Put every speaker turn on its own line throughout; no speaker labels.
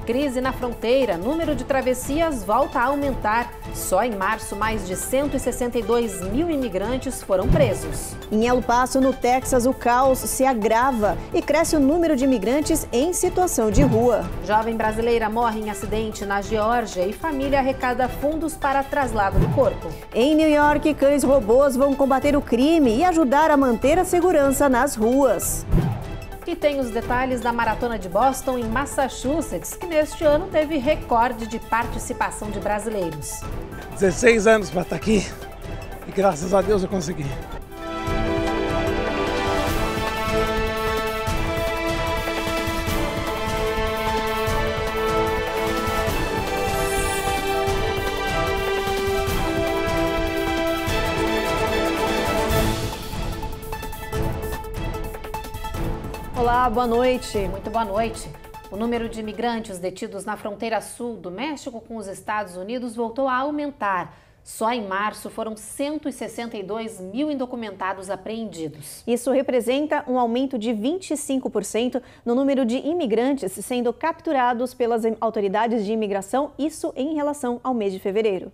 Crise na fronteira. Número de travessias volta a aumentar. Só em março, mais de 162 mil imigrantes foram presos.
Em El Paso, no Texas, o caos se agrava e cresce o número de imigrantes em situação de rua.
Jovem brasileira morre em acidente na Geórgia e família arrecada fundos para traslado do corpo.
Em New York, cães robôs vão combater o crime e ajudar a manter a segurança nas ruas.
E tem os detalhes da Maratona de Boston em Massachusetts, que neste ano teve recorde de participação de brasileiros.
16 anos para estar aqui e graças a Deus eu consegui.
Olá, boa noite.
Muito boa noite. O número de imigrantes detidos na fronteira sul do México com os Estados Unidos voltou a aumentar. Só em março foram 162 mil indocumentados apreendidos.
Isso representa um aumento de 25% no número de imigrantes sendo capturados pelas autoridades de imigração, isso em relação ao mês de fevereiro.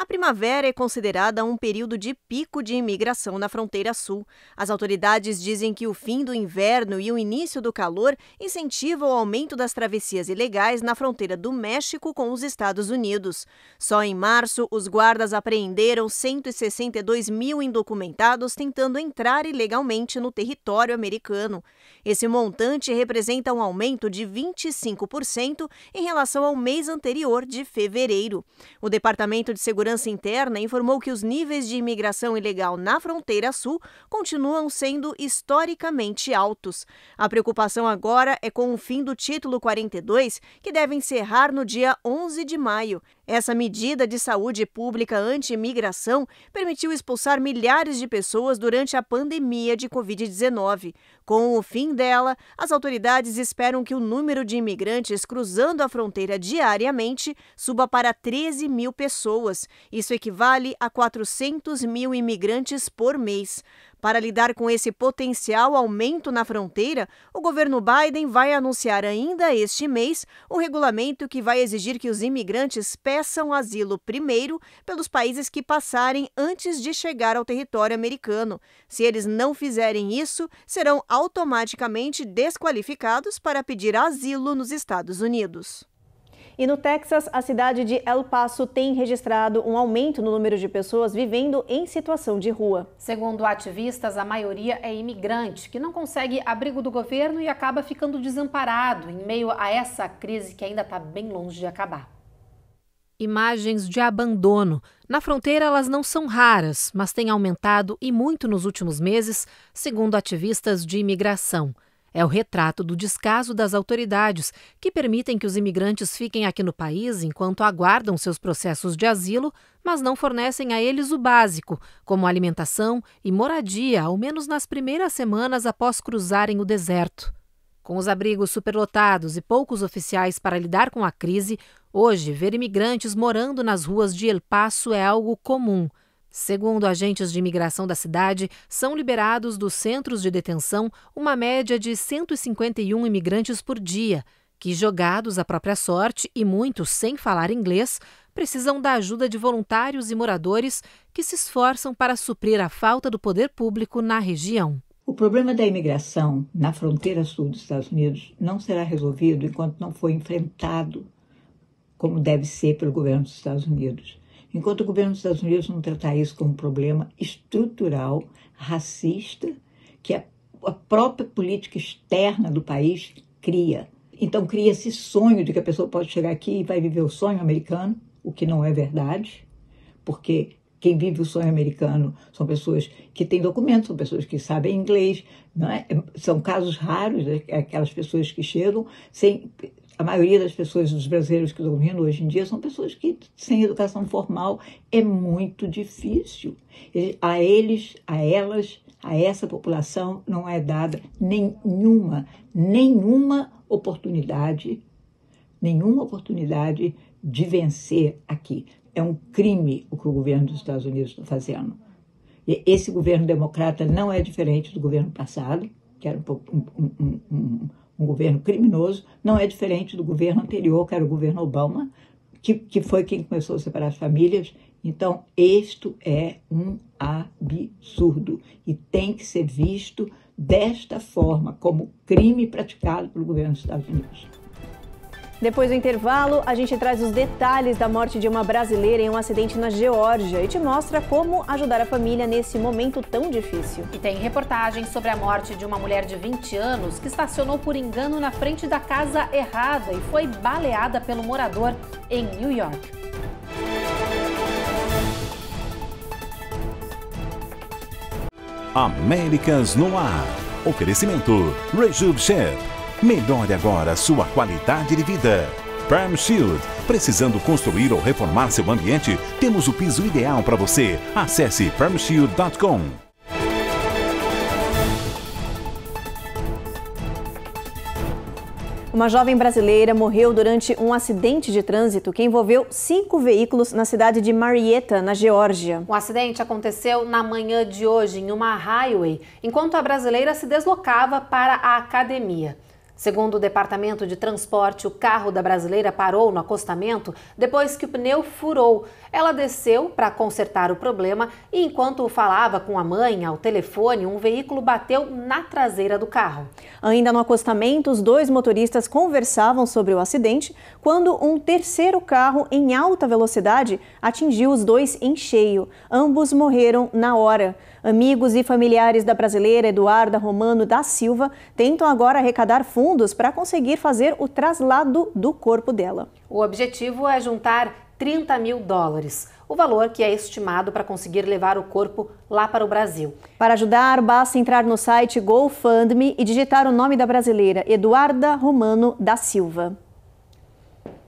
A primavera é considerada um período de pico de imigração na fronteira sul. As autoridades dizem que o fim do inverno e o início do calor incentivam o aumento das travessias ilegais na fronteira do México com os Estados Unidos. Só em março, os guardas apreenderam 162 mil indocumentados tentando entrar ilegalmente no território americano. Esse montante representa um aumento de 25% em relação ao mês anterior de fevereiro. O Departamento de Segurança Interna informou que os níveis de imigração ilegal na fronteira sul continuam sendo historicamente altos. A preocupação agora é com o fim do Título 42, que deve encerrar no dia 11 de maio. Essa medida de saúde pública anti-imigração permitiu expulsar milhares de pessoas durante a pandemia de Covid-19. Com o fim dela, as autoridades esperam que o número de imigrantes cruzando a fronteira diariamente suba para 13 mil pessoas. Isso equivale a 400 mil imigrantes por mês. Para lidar com esse potencial aumento na fronteira, o governo Biden vai anunciar ainda este mês um regulamento que vai exigir que os imigrantes peçam asilo primeiro pelos países que passarem antes de chegar ao território americano. Se eles não fizerem isso, serão automaticamente desqualificados para pedir asilo nos Estados Unidos. E no Texas, a cidade de El Paso tem registrado um aumento no número de pessoas vivendo em situação de rua.
Segundo ativistas, a maioria é imigrante, que não consegue abrigo do governo e acaba ficando desamparado em meio a essa crise que ainda está bem longe de acabar. Imagens de abandono. Na fronteira, elas não são raras, mas têm aumentado e muito nos últimos meses, segundo ativistas de imigração. É o retrato do descaso das autoridades, que permitem que os imigrantes fiquem aqui no país enquanto aguardam seus processos de asilo, mas não fornecem a eles o básico, como alimentação e moradia, ao menos nas primeiras semanas após cruzarem o deserto. Com os abrigos superlotados e poucos oficiais para lidar com a crise, hoje ver imigrantes morando nas ruas de El Paso é algo comum. Segundo agentes de imigração da cidade, são liberados dos centros de detenção uma média de 151 imigrantes por dia, que, jogados à própria sorte e muitos sem falar inglês, precisam da ajuda de voluntários e moradores que se esforçam para suprir a falta do poder público na região.
O problema da imigração na fronteira sul dos Estados Unidos não será resolvido enquanto não for enfrentado como deve ser pelo governo dos Estados Unidos. Enquanto o governo dos Estados Unidos não tratar isso como um problema estrutural, racista, que a própria política externa do país cria. Então cria esse sonho de que a pessoa pode chegar aqui e vai viver o sonho americano, o que não é verdade, porque quem vive o sonho americano são pessoas que têm documentos, são pessoas que sabem inglês, não é? São casos raros, aquelas pessoas que chegam sem... A maioria das pessoas, dos brasileiros que estão vindo hoje em dia, são pessoas que, sem educação formal, é muito difícil. A eles, a elas, a essa população não é dada nenhuma oportunidade de vencer aqui. É um crime o que o governo dos Estados Unidos está fazendo. E esse governo democrata não é diferente do governo passado, que era um governo criminoso, não é diferente do governo anterior, que era o governo Obama, que foi quem começou a separar as famílias. Então, isto é um absurdo e tem que ser visto desta forma, como crime praticado pelo governo dos Estados Unidos.
Depois do intervalo, a gente traz os detalhes da morte de uma brasileira em um acidente na Geórgia e te mostra como ajudar a família nesse momento tão difícil.
E tem reportagem sobre a morte de uma mulher de 20 anos que estacionou por engano na frente da casa errada e foi baleada pelo morador em New York.
Américas no Ar. Oferecimento Rejub Chef. Melhore agora sua qualidade de vida. Perm Shield. Precisando construir ou reformar seu ambiente? Temos o piso ideal para você. Acesse permshield.com.
Uma jovem brasileira morreu durante um acidente de trânsito que envolveu 5 veículos na cidade de Marietta, na Geórgia.
O acidente aconteceu na manhã de hoje em uma highway, enquanto a brasileira se deslocava para a academia. Segundo o Departamento de Transporte, o carro da brasileira parou no acostamento depois que o pneu furou. Ela desceu para consertar o problema e, enquanto falava com a mãe ao telefone, um veículo bateu na traseira do carro.
Ainda no acostamento, os 2 motoristas conversavam sobre o acidente quando um terceiro carro em alta velocidade atingiu os 2 em cheio. Ambos morreram na hora. Amigos e familiares da brasileira Eduarda Romano da Silva tentam agora arrecadar fundos para conseguir fazer o traslado do corpo dela.
O objetivo é juntar $30 mil, o valor que é estimado para conseguir levar o corpo lá para o Brasil.
Para ajudar, basta entrar no site GoFundMe e digitar o nome da brasileira, Eduarda Romano da Silva.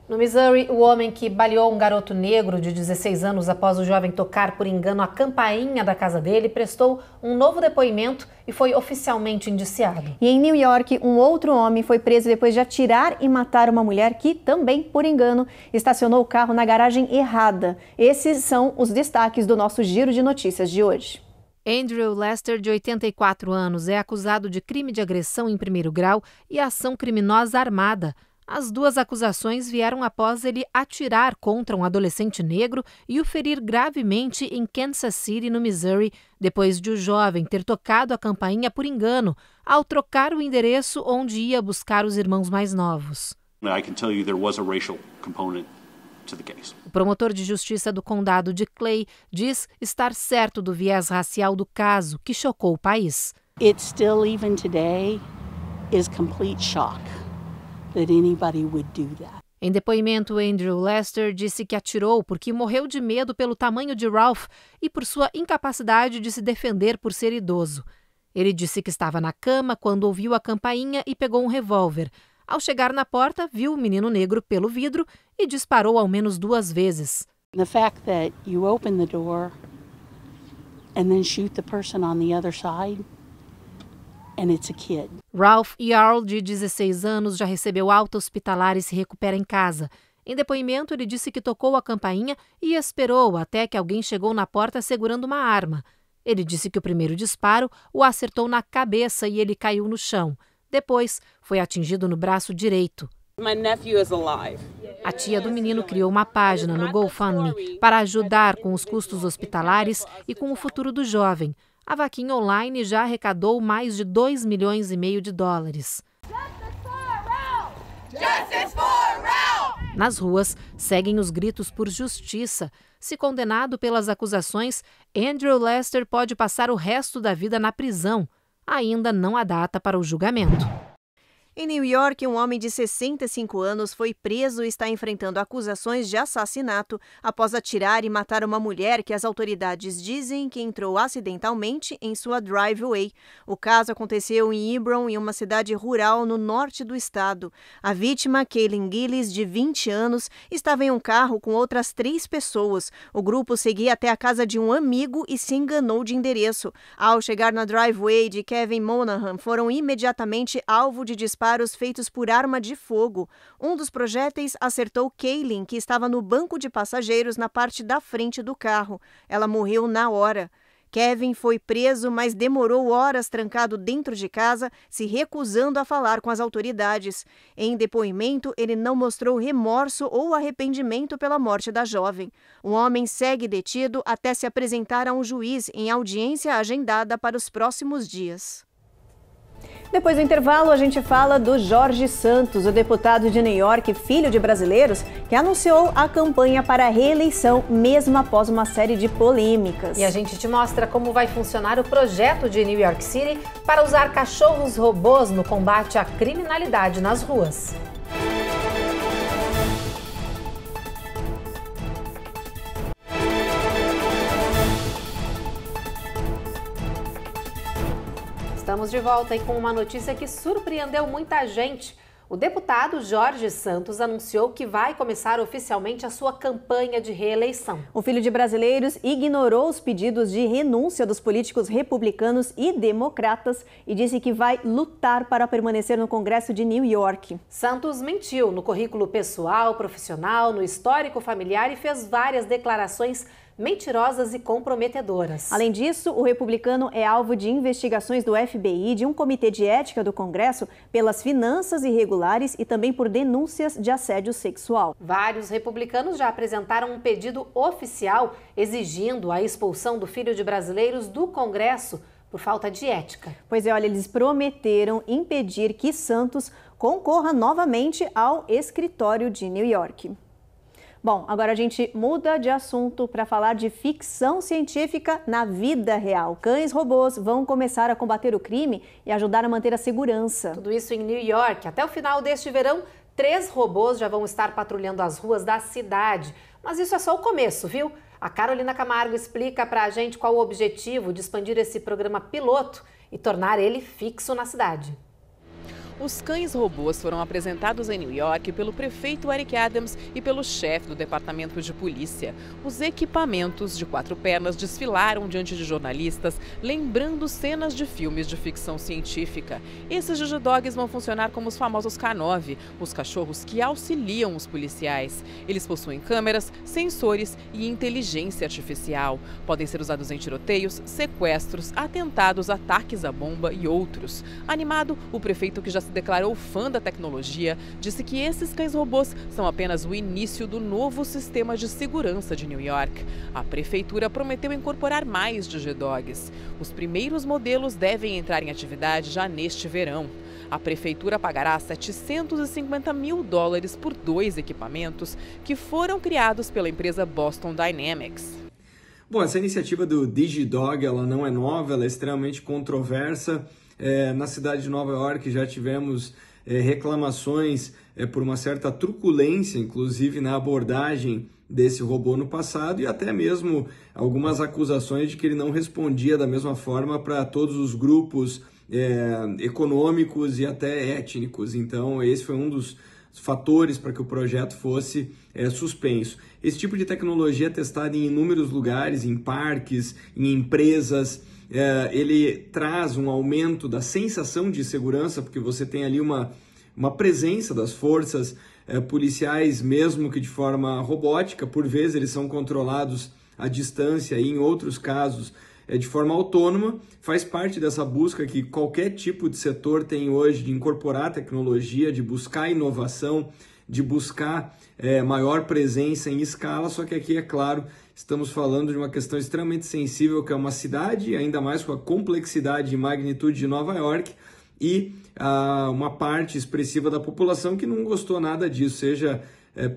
No Missouri, o homem que baleou um garoto negro de 16 anos após o jovem tocar por engano a campainha da casa dele prestou um novo depoimento e foi oficialmente indiciado.
E em New York, um outro homem foi preso depois de atirar e matar uma mulher que, também por engano, estacionou o carro na garagem errada. Esses são os destaques do nosso Giro de Notícias de hoje.
Andrew Lester, de 84 anos, é acusado de crime de agressão em primeiro grau e ação criminosa armada. As 2 acusações vieram após ele atirar contra um adolescente negro e o ferir gravemente em Kansas City, no Missouri, depois de o jovem ter tocado a campainha por engano, ao trocar o endereço onde ia buscar os irmãos mais novos.
I can tell you there was a racial component to the case.
O promotor de justiça do condado de Clay diz estar certo do viés racial do caso, que chocou o país.
It still, even today, is complete shock that anybody would do that.
Em depoimento, Andrew Lester disse que atirou porque morreu de medo pelo tamanho de Ralph e por sua incapacidade de se defender por ser idoso. Ele disse que estava na cama quando ouviu a campainha e pegou um revólver. Ao chegar na porta, viu o menino negro pelo vidro e disparou ao menos 2 vezes.
The fact that you open the door and then shoot the person on the other side, and it's a kid.
Ralph Yarl, de 16 anos, já recebeu alta hospitalar e se recupera em casa. Em depoimento, ele disse que tocou a campainha e esperou até que alguém chegou na porta segurando uma arma. Ele disse que o primeiro disparo o acertou na cabeça e ele caiu no chão. Depois, foi atingido no braço direito.
My nephew is alive.
A tia do menino criou uma página no GoFundMe para ajudar com os custos hospitalares e com o futuro do jovem. A vaquinha online já arrecadou mais de $2,5 milhões. Nas ruas, seguem os gritos por justiça. Se condenado pelas acusações, Andrew Lester pode passar o resto da vida na prisão. Ainda não há data para o julgamento.
Em New York, um homem de 65 anos foi preso e está enfrentando acusações de assassinato após atirar e matar uma mulher que as autoridades dizem que entrou acidentalmente em sua driveway. O caso aconteceu em Hebron, em uma cidade rural no norte do estado. A vítima, Kaylin Gillis, de 20 anos, estava em um carro com outras 3 pessoas. O grupo seguia até a casa de um amigo e se enganou de endereço. Ao chegar na driveway de Kevin Monahan, foram imediatamente alvo de disparos feitos por arma de fogo. Um dos projéteis acertou Kaylin, que estava no banco de passageiros na parte da frente do carro. Ela morreu na hora. Kevin foi preso, mas demorou horas trancado dentro de casa, se recusando a falar com as autoridades. Em depoimento, ele não mostrou remorso ou arrependimento pela morte da jovem. O homem segue detido até se apresentar a um juiz em audiência agendada para os próximos dias. Depois do intervalo, a gente fala do Jorge Santos, o deputado de New York, filho de brasileiros, que anunciou a campanha para a reeleição, mesmo após uma série de polêmicas.
E a gente te mostra como vai funcionar o projeto de New York City para usar cachorros robôs no combate à criminalidade nas ruas. Estamos de volta aí com uma notícia que surpreendeu muita gente. O deputado Jorge Santos anunciou que vai começar oficialmente a sua campanha de reeleição.
O filho de brasileiros ignorou os pedidos de renúncia dos políticos republicanos e democratas e disse que vai lutar para permanecer no Congresso de New York.
Santos mentiu no currículo pessoal, profissional, no histórico familiar e fez várias declarações mentirosas e comprometedoras.
Além disso, o republicano é alvo de investigações do FBI, de um comitê de ética do Congresso, pelas finanças irregulares e também por denúncias de assédio sexual.
Vários republicanos já apresentaram um pedido oficial exigindo a expulsão do filho de brasileiros do Congresso por falta de ética.
Pois é, olha, eles prometeram impedir que Santos concorra novamente ao escritório de New York. Bom, agora a gente muda de assunto para falar de ficção científica na vida real. Cães robôs vão começar a combater o crime e ajudar a manter a segurança.
Tudo isso em New York. Até o final deste verão, 3 robôs já vão estar patrulhando as ruas da cidade. Mas isso é só o começo, viu? A Carolina Camargo explica para a gente qual o objetivo de expandir esse programa piloto e tornar ele fixo na cidade.
Os cães robôs foram apresentados em New York pelo prefeito Eric Adams e pelo chefe do departamento de polícia. Os equipamentos de 4 pernas desfilaram diante de jornalistas, lembrando cenas de filmes de ficção científica. Esses digidogs vão funcionar como os famosos K9, os cachorros que auxiliam os policiais. Eles possuem câmeras, sensores e inteligência artificial. Podem ser usados em tiroteios, sequestros, atentados, ataques à bomba e outros. Animado, o prefeito, que já se declarou fã da tecnologia, disse que esses cães robôs são apenas o início do novo sistema de segurança de New York. A prefeitura prometeu incorporar mais digidogs. Os primeiros modelos devem entrar em atividade já neste verão. A prefeitura pagará $750 mil por 2 equipamentos que foram criados pela empresa Boston Dynamics.
Bom, essa iniciativa do DigiDog, ela não é nova, ela é extremamente controversa. Na cidade de Nova York já tivemos reclamações por uma certa truculência, inclusive na abordagem desse robô no passado, e até mesmo algumas acusações de que ele não respondia da mesma forma para todos os grupos econômicos e até étnicos. Então esse foi um dos fatores para que o projeto fosse suspenso. Esse tipo de tecnologia é testada em inúmeros lugares, em parques, em empresas. Ele traz um aumento da sensação de segurança, porque você tem ali uma presença das forças policiais, mesmo que de forma robótica. Por vezes eles são controlados à distância e em outros casos de forma autônoma. Faz parte dessa busca que qualquer tipo de setor tem hoje de incorporar tecnologia, de buscar inovação, de buscar maior presença em escala, só que aqui, é claro, estamos falando de uma questão extremamente sensível, que é uma cidade, ainda mais com a complexidade e magnitude de Nova York, e uma parte expressiva da população que não gostou nada disso, seja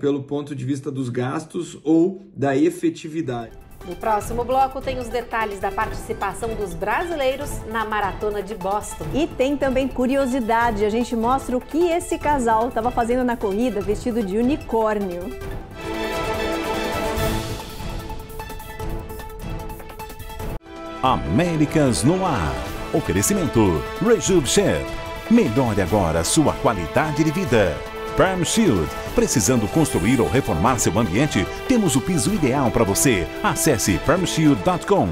pelo ponto de vista dos gastos ou da efetividade.
No próximo bloco tem os detalhes da participação dos brasileiros na Maratona de Boston.
E tem também curiosidade, a gente mostra o que esse casal estava fazendo na corrida vestido de unicórnio.
Américas no ar. Oferecimento Rejuve Chef. Melhore agora sua qualidade de vida. Perm Shield. Precisando construir ou reformar seu ambiente? Temos o piso ideal para você. Acesse permshield.com.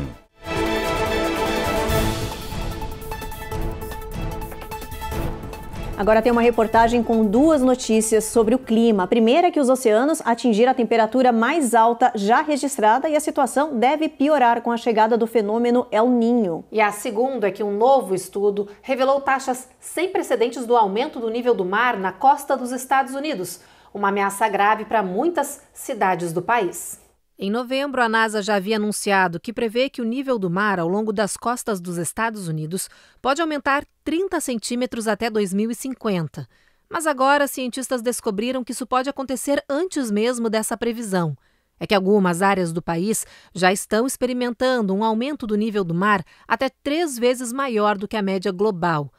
Agora tem uma reportagem com duas notícias sobre o clima. A primeira é que os oceanos atingiram a temperatura mais alta já registrada e a situação deve piorar com a chegada do fenômeno El Niño.
E a segunda é que um novo estudo revelou taxas sem precedentes do aumento do nível do mar na costa dos Estados Unidos, uma ameaça grave para muitas cidades do país. Em novembro, a NASA já havia anunciado que prevê que o nível do mar ao longo das costas dos Estados Unidos pode aumentar 30 centímetros até 2050. Mas agora, cientistas descobriram que isso pode acontecer antes mesmo dessa previsão. É que algumas áreas do país já estão experimentando um aumento do nível do mar até 3 vezes maior do que a média global.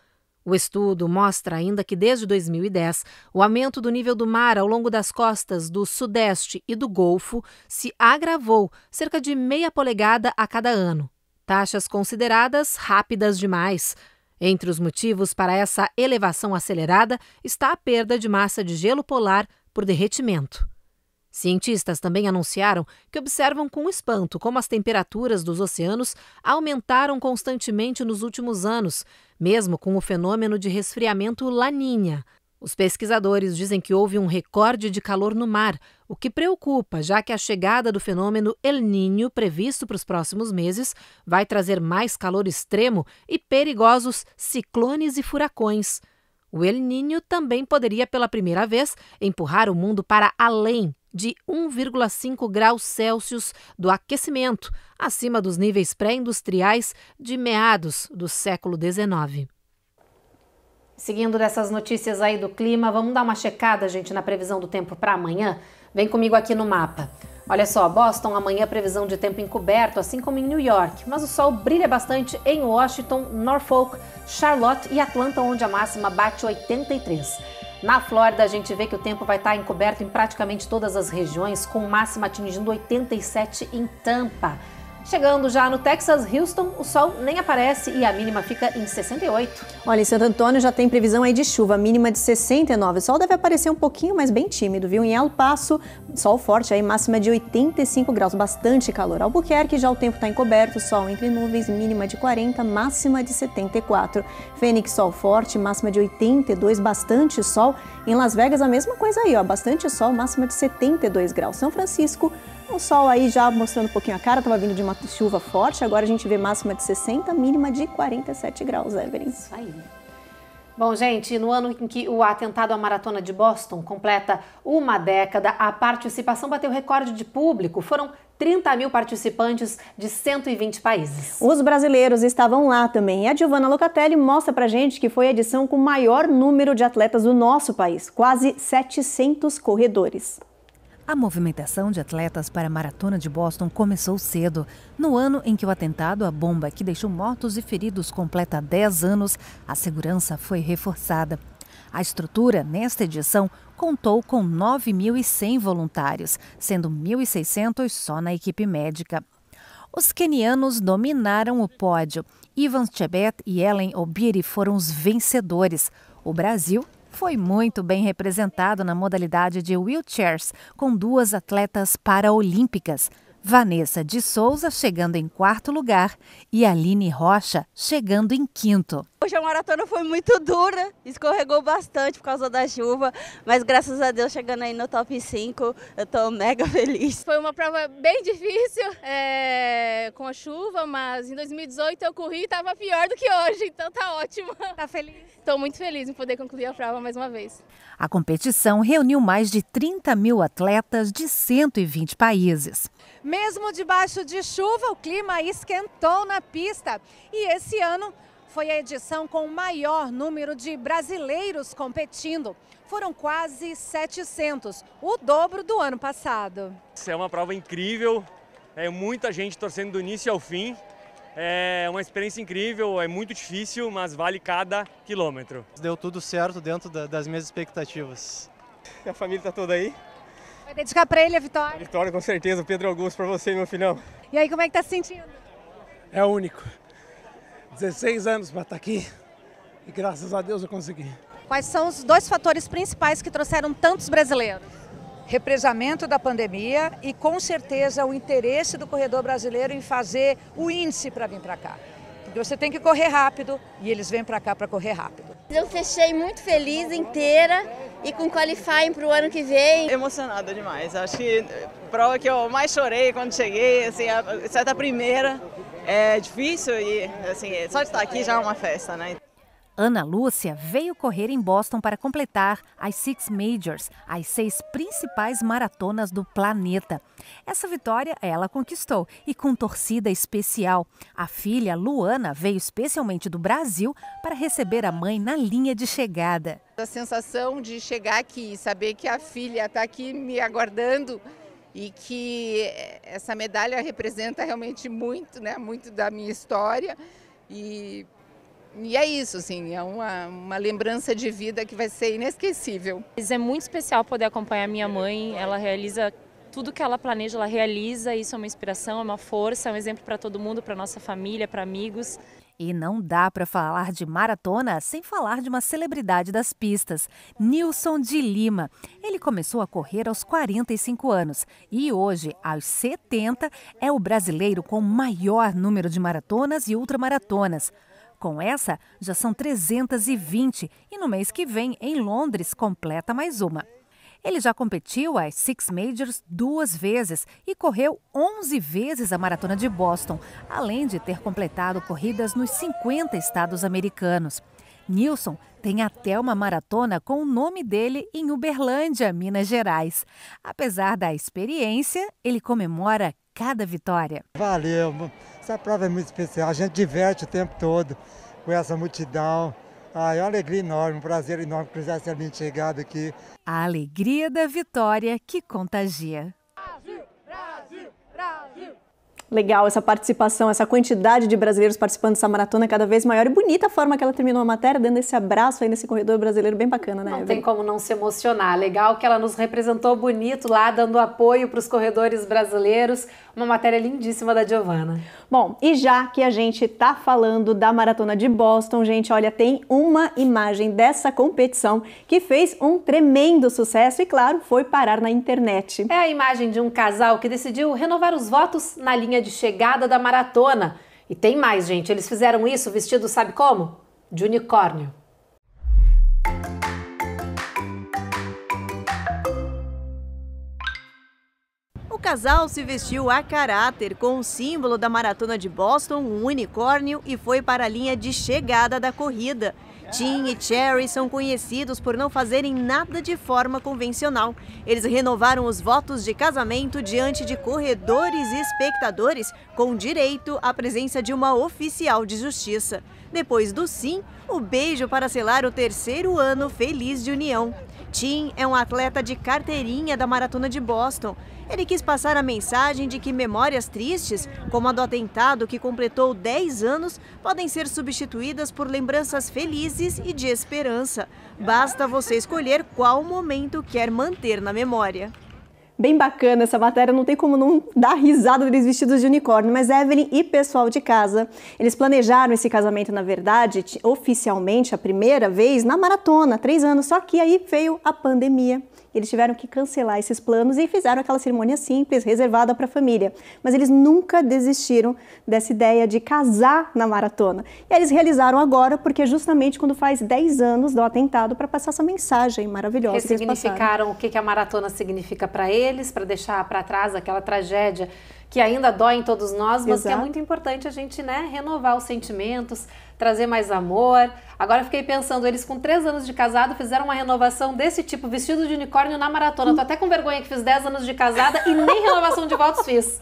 O estudo mostra ainda que desde 2010, o aumento do nível do mar ao longo das costas do Sudeste e do Golfo se agravou cerca de meia polegada a cada ano. Taxas consideradas rápidas demais. Entre os motivos para essa elevação acelerada está a perda de massa de gelo polar por derretimento. Cientistas também anunciaram que observam com espanto como as temperaturas dos oceanos aumentaram constantemente nos últimos anos, mesmo com o fenômeno de resfriamento La Niña. Os pesquisadores dizem que houve um recorde de calor no mar, o que preocupa, já que a chegada do fenômeno El Niño, previsto para os próximos meses, vai trazer mais calor extremo e perigosos ciclones e furacões. O El Niño também poderia, pela primeira vez, empurrar o mundo para além de 1,5 graus Celsius do aquecimento, acima dos níveis pré-industriais de meados do século XIX. Seguindo dessas notícias aí do clima, vamos dar uma checada, gente, na previsão do tempo para amanhã? Vem comigo aqui no mapa. Olha só, Boston, amanhã previsão de tempo encoberto, assim como em New York, mas o sol brilha bastante em Washington, Norfolk, Charlotte e Atlanta, onde a máxima bate 83. Na Flórida, a gente vê que o tempo vai estar encoberto em praticamente todas as regiões, com máxima atingindo 87 em Tampa. Chegando já no Texas, Houston, o sol nem aparece e a mínima fica em 68.
Olha, em Santo Antônio já tem previsão aí de chuva, mínima de 69. O sol deve aparecer um pouquinho, mas bem tímido, viu? Em El Paso, sol forte aí, máxima de 85 graus, bastante calor. Albuquerque já o tempo está encoberto, sol entre nuvens, mínima de 40, máxima de 74. Fênix, sol forte, máxima de 82, bastante sol. Em Las Vegas, a mesma coisa aí, ó, bastante sol, máxima de 72 graus. São Francisco, o sol aí já mostrando um pouquinho a cara, estava vindo de uma chuva forte, agora a gente vê máxima de 60, mínima de 47 graus, Evelyn.
Isso aí. Bom, gente, no ano em que o atentado à Maratona de Boston completa uma década, a participação bateu recorde de público. Foram 30 mil participantes de 120 países.
Os brasileiros estavam lá também. E a Giovanna Locatelli mostra pra gente que foi a edição com o maior número de atletas do nosso país, quase 700 corredores.
A movimentação de atletas para a Maratona de Boston começou cedo. No ano em que o atentado à bomba que deixou mortos e feridos completa 10 anos, a segurança foi reforçada. A estrutura, nesta edição, contou com 9.100 voluntários, sendo 1.600 só na equipe médica. Os quenianos dominaram o pódio. Evans Chebet e Ellen Obiri foram os vencedores. O Brasil foi muito bem representado na modalidade de wheelchairs, com 2 atletas paraolímpicas. Vanessa de Souza chegando em 4º lugar e Aline Rocha chegando em 5º.
Hoje a maratona foi muito dura, escorregou bastante por causa da chuva, mas graças a Deus chegando aí no top 5, eu tô mega feliz.
Foi uma prova bem difícil com a chuva, mas em 2018 eu corri e estava pior do que hoje, então tá ótimo. Tá feliz? Estou muito feliz em poder concluir a prova mais uma vez.
A competição reuniu mais de 30 mil atletas de 120 países.
Mesmo debaixo de chuva, o clima esquentou na pista. E esse ano foi a edição com o maior número de brasileiros competindo. Foram quase 700, o dobro do ano passado.
É uma prova incrível, muita gente torcendo do início ao fim. É uma experiência incrível, é muito difícil, mas vale cada quilômetro.
Deu tudo certo dentro das minhas expectativas.
A família está toda aí.
Vai dedicar para ele a vitória?
A vitória, com certeza. Pedro Augusto, para você, meu filhão.
E aí, como é que tá se sentindo?
É único. 16 anos para estar aqui e graças a Deus eu consegui.
Quais são os 2 fatores principais que trouxeram tantos brasileiros?
Represamento da pandemia e, com certeza, o interesse do corredor brasileiro em fazer o índice para vir para cá. Porque você tem que correr rápido e eles vêm para cá para correr rápido.
Eu fechei muito feliz, inteira e com qualifying para o ano que vem.
Emocionada demais. Acho que a prova que eu mais chorei quando cheguei, assim, exceto a primeira, é difícil e assim, só de estar aqui já é uma festa, né?
Ana Lúcia veio correr em Boston para completar as Six Majors, as 6 principais maratonas do planeta. Essa vitória ela conquistou e com torcida especial. A filha, Luana, veio especialmente do Brasil para receber a mãe na linha de chegada.
A sensação de chegar aqui e saber que a filha está aqui me aguardando e que essa medalha representa realmente muito, né, muito da minha história e é isso, assim, é uma lembrança de vida que vai ser inesquecível.
É muito especial poder acompanhar minha mãe, ela realiza tudo que ela planeja, ela realiza, isso é uma inspiração, é uma força, é um exemplo para todo mundo, para nossa família, para amigos.
E não dá para falar de maratona sem falar de uma celebridade das pistas, Nilson de Lima. Ele começou a correr aos 45 anos e hoje, aos 70, é o brasileiro com o maior número de maratonas e ultramaratonas. Com essa, já são 320 e no mês que vem, em Londres, completa mais uma. Ele já competiu às Six Majors 2 vezes e correu 11 vezes a Maratona de Boston, além de ter completado corridas nos 50 estados americanos. Nilson tem até uma maratona com o nome dele em Uberlândia, Minas Gerais. Apesar da experiência, ele comemora cada vitória.
Valeu, essa prova é muito especial, a gente diverte o tempo todo com essa multidão. É uma alegria enorme, um prazer enorme cruzar essa linha de chegada aqui.
A alegria da vitória que contagia.
Brasil, Brasil, Brasil.
Legal essa participação, essa quantidade de brasileiros participando dessa maratona cada vez maior e bonita a forma que ela terminou a matéria, dando esse abraço aí nesse corredor brasileiro bem bacana, né?
Não tem como não se emocionar. Legal que ela nos representou bonito lá, dando apoio para os corredores brasileiros. Uma matéria lindíssima da Giovana.
Bom, e já que a gente tá falando da Maratona de Boston, gente, olha, tem uma imagem dessa competição que fez um tremendo sucesso e, claro, foi parar na internet.
É a imagem de um casal que decidiu renovar os votos na linha de chegada da maratona. E tem mais, gente, eles fizeram isso vestido, sabe como? De unicórnio.
O casal se vestiu a caráter com o símbolo da Maratona de Boston, um unicórnio, e foi para a linha de chegada da corrida. Tim e Cherry são conhecidos por não fazerem nada de forma convencional. Eles renovaram os votos de casamento diante de corredores e espectadores, com direito à presença de uma oficial de justiça. Depois do sim, o beijo para selar o 3º ano feliz de união. Tim é um atleta de carteirinha da Maratona de Boston. Ele quis passar a mensagem de que memórias tristes, como a do atentado que completou 10 anos, podem ser substituídas por lembranças felizes e de esperança. Basta você escolher qual momento quer manter na memória. Bem bacana essa matéria, não tem como não dar risada deles vestidos de unicórnio, mas Evelyn e pessoal de casa, eles planejaram esse casamento, na verdade, oficialmente, a primeira vez, na maratona, 3 anos, só que aí veio a pandemia. Eles tiveram que cancelar esses planos e fizeram aquela cerimônia simples, reservada para a família. Mas eles nunca desistiram dessa ideia de casar na maratona. E eles realizaram agora, porque justamente quando faz 10 anos do atentado, para passar essa mensagem maravilhosa.
Ressignificaram o que a maratona significa para eles, para deixar para trás aquela tragédia que ainda dói em todos nós, mas que é muito importante a gente, né, renovar os sentimentos, trazer mais amor. Agora eu fiquei pensando, eles com 3 anos de casado fizeram uma renovação desse tipo, vestido de unicórnio na maratona. Tô até com vergonha que fiz 10 anos de casada e nem renovação de votos fiz.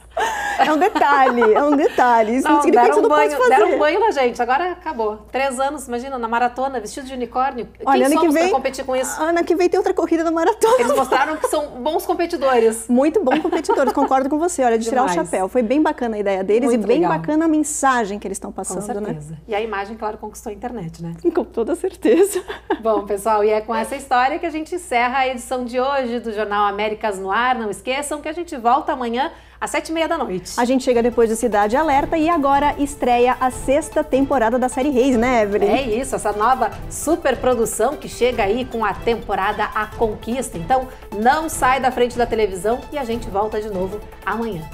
É um detalhe, é um detalhe. Isso não significa que você não pode fazer.
Deram um banho na gente, agora acabou. 3 anos, imagina, na maratona, vestido de unicórnio.
Olha,
quem somos pra competir com isso?
Ano que vem tem outra corrida na maratona.
Eles mostraram que são bons competidores.
Muito bons competidores, concordo com você. Olha, de tirar o chapéu. Foi bem bacana a ideia deles muito e bem legal. Bacana a mensagem que eles estão passando,
com certeza.
Né?
E a imagem, claro, conquistou a internet, né?
Com toda certeza.
Bom, pessoal, e é com essa história que a gente encerra a edição de hoje do Jornal Américas no Ar. Não esqueçam que a gente volta amanhã às 7h30 da noite.
A gente chega depois do Cidade Alerta e agora estreia a 6ª temporada da série Reis, né, Evelyn?
É isso, essa nova superprodução que chega aí com a temporada A Conquista. Então, não sai da frente da televisão e a gente volta de novo amanhã.